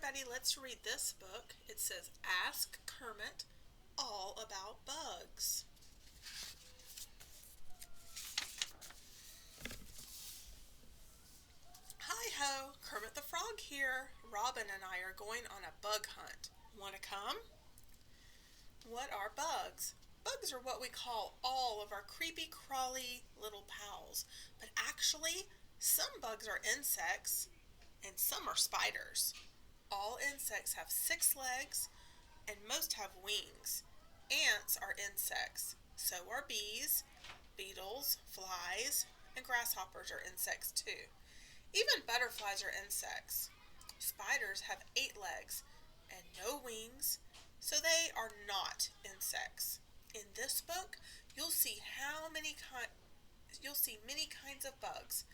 everybody, let's read this book. It says Ask Kermit All About Bugs. Hi-ho, Kermit the Frog here. Robin and I are going on a bug hunt. Want to come? What are bugs? Bugs are what we call all of our creepy, crawly little pals. But actually, some bugs are insects and some are spiders. All insects have 6 legs and most have wings. Ants are insects. So are bees, beetles, flies, and grasshoppers are insects too. Even butterflies are insects. Spiders have 8 legs and no wings, so they are not insects. In this book, you'll see many kinds of bugs.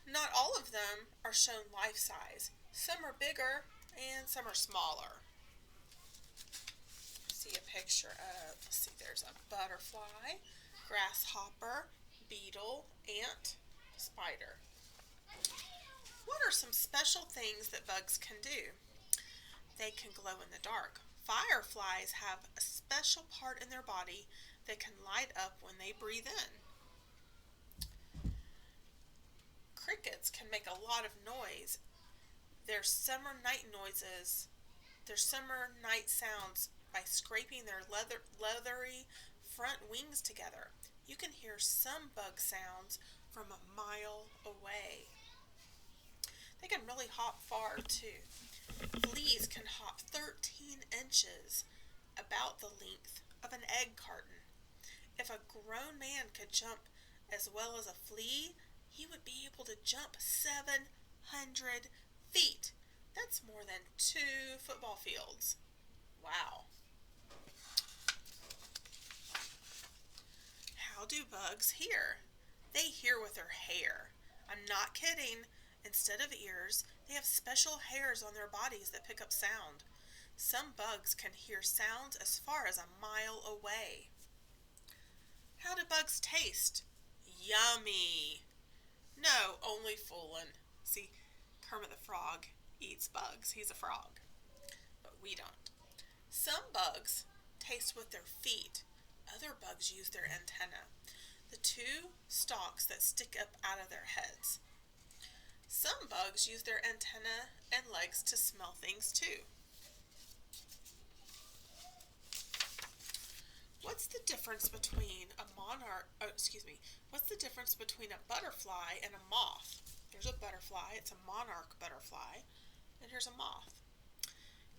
Not all of them are shown life size. Some are bigger and some are smaller. See a picture of, there's a butterfly, grasshopper, beetle, ant, spider. What are some special things that bugs can do? They can glow in the dark. Fireflies have a special part in their body that can light up when they breathe in. Crickets can make a lot of noise. Their summer night sounds by scraping their leathery front wings together. You can hear some bug sounds from a mile away. They can really hop far too. Fleas can hop 13 inches, about the length of an egg carton. If a grown man could jump as well as a flea, he would be able to jump 700 feet. That's more than 2 football fields. Wow. How do bugs hear? They hear with their hair. I'm not kidding. Instead of ears, they have special hairs on their bodies that pick up sound. Some bugs can hear sounds as far as a mile away. How do bugs taste? Yummy! No, only foolin'. See, Kermit the Frog eats bugs. He's a frog. But we don't. Some bugs taste with their feet. Other bugs use their antennae, the 2 stalks that stick up out of their heads. Some bugs use their antennae and legs to smell things too. What's the difference between a butterfly and a moth? Here's a butterfly, it's a monarch butterfly, and here's a moth.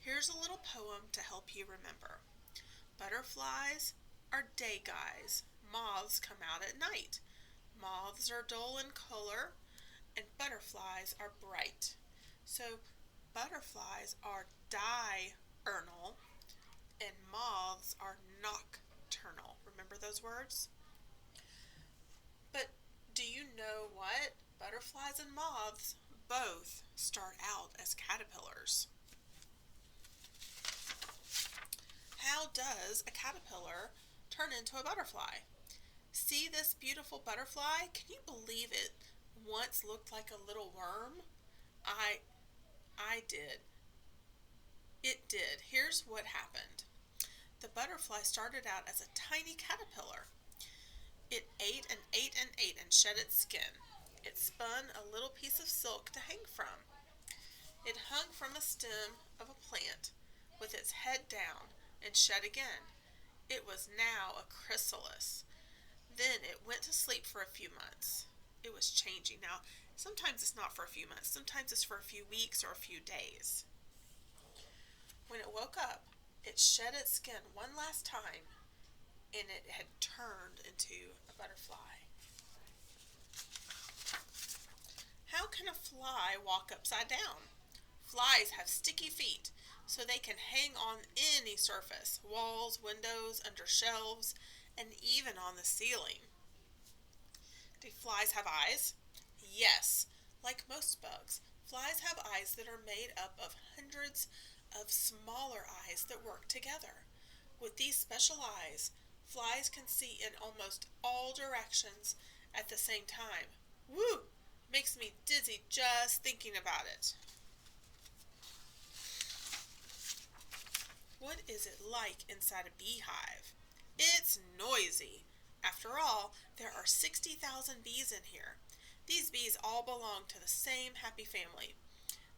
Here's a little poem to help you remember. Butterflies are day guys. Moths come out at night. Moths are dull in color, and butterflies are bright. So butterflies are diurnal, and moths are nocturnal. Remember those words? But do you know what? Butterflies and moths both start out as caterpillars. How does a caterpillar turn into a butterfly? See this beautiful butterfly? Can you believe it once looked like a little worm? I did. It did. Here's what happened. The butterfly started out as a tiny caterpillar. It ate and ate and ate and shed its skin. It spun a little piece of silk to hang from. It hung from a stem of a plant with its head down and shed again. It was now a chrysalis. Then it went to sleep for a few months. It was changing. Now, sometimes it's not for a few months. Sometimes it's for a few weeks or a few days. When it woke up, it shed its skin one last time, and it had turned into a butterfly. How can a fly walk upside down? Flies have sticky feet, so they can hang on any surface, walls, windows, under shelves, and even on the ceiling. Do flies have eyes? Yes. Like most bugs, flies have eyes that are made up of hundreds of smaller eyes that work together. With these special eyes, flies can see in almost all directions at the same time. Woo! Makes me dizzy just thinking about it. What is it like inside a beehive? It's noisy. After all, there are 60,000 bees in here. These bees all belong to the same happy family.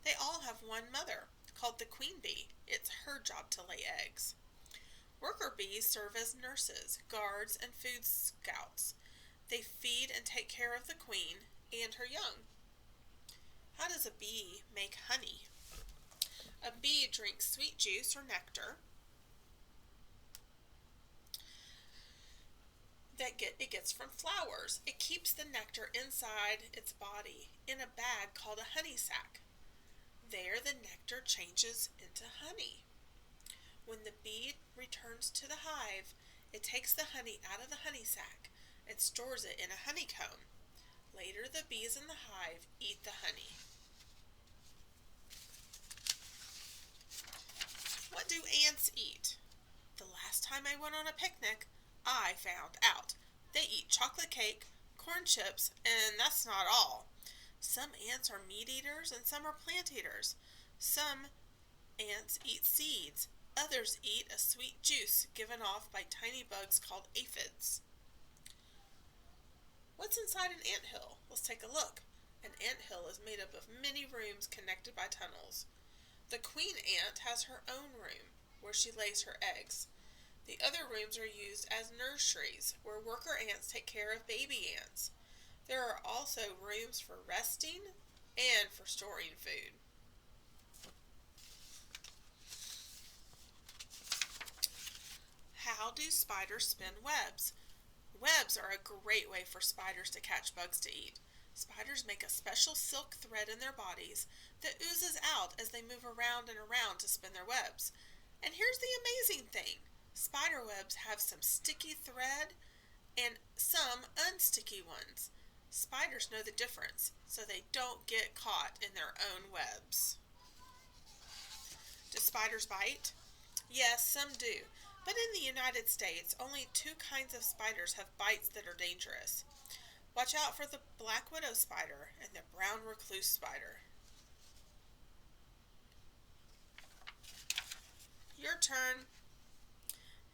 They all have one mother, called the queen bee. It's her job to lay eggs. Worker bees serve as nurses, guards, and food scouts. They feed and take care of the queen and her young. How does a bee make honey? A bee drinks sweet juice or nectar it gets from flowers. It keeps the nectar inside its body in a bag called a honey sac. There the nectar changes into honey. When the bee returns to the hive, it takes the honey out of the honey sac and stores it in a honeycomb. Later the bees in the hive eat the honey. What do ants eat? The last time I went on a picnic, I found out. They eat chocolate cake, corn chips, and that's not all. Some ants are meat eaters and some are plant eaters. Some ants eat seeds. Others eat a sweet juice given off by tiny bugs called aphids. What's inside an anthill? Let's take a look. An anthill is made up of many rooms connected by tunnels. The queen ant has her own room where she lays her eggs. The other rooms are used as nurseries where worker ants take care of baby ants. There are also rooms for resting and for storing food. How do spiders spin webs? Webs are a great way for spiders to catch bugs to eat. Spiders make a special silk thread in their bodies that oozes out as they move around and around to spin their webs. And here's the amazing thing. Spider webs have some sticky thread and some unsticky ones. Spiders know the difference, so they don't get caught in their own webs. Do spiders bite? Yes, some do. But in the United States, only 2 kinds of spiders have bites that are dangerous. Watch out for the black widow spider and the brown recluse spider. Your turn.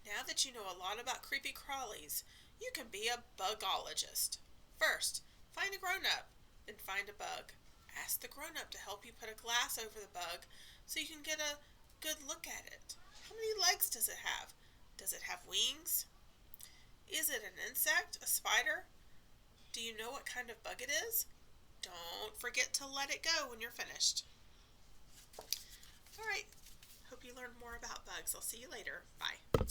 Now that you know a lot about creepy crawlies, you can be a bugologist. First, find a grown-up, then find a bug. Ask the grown-up to help you put a glass over the bug so you can get a good look at it. How many legs does it have? Does it have wings? Is it an insect, a spider? Do you know what kind of bug it is? Don't forget to let it go when you're finished. All right. Hope you learned more about bugs. I'll see you later. Bye.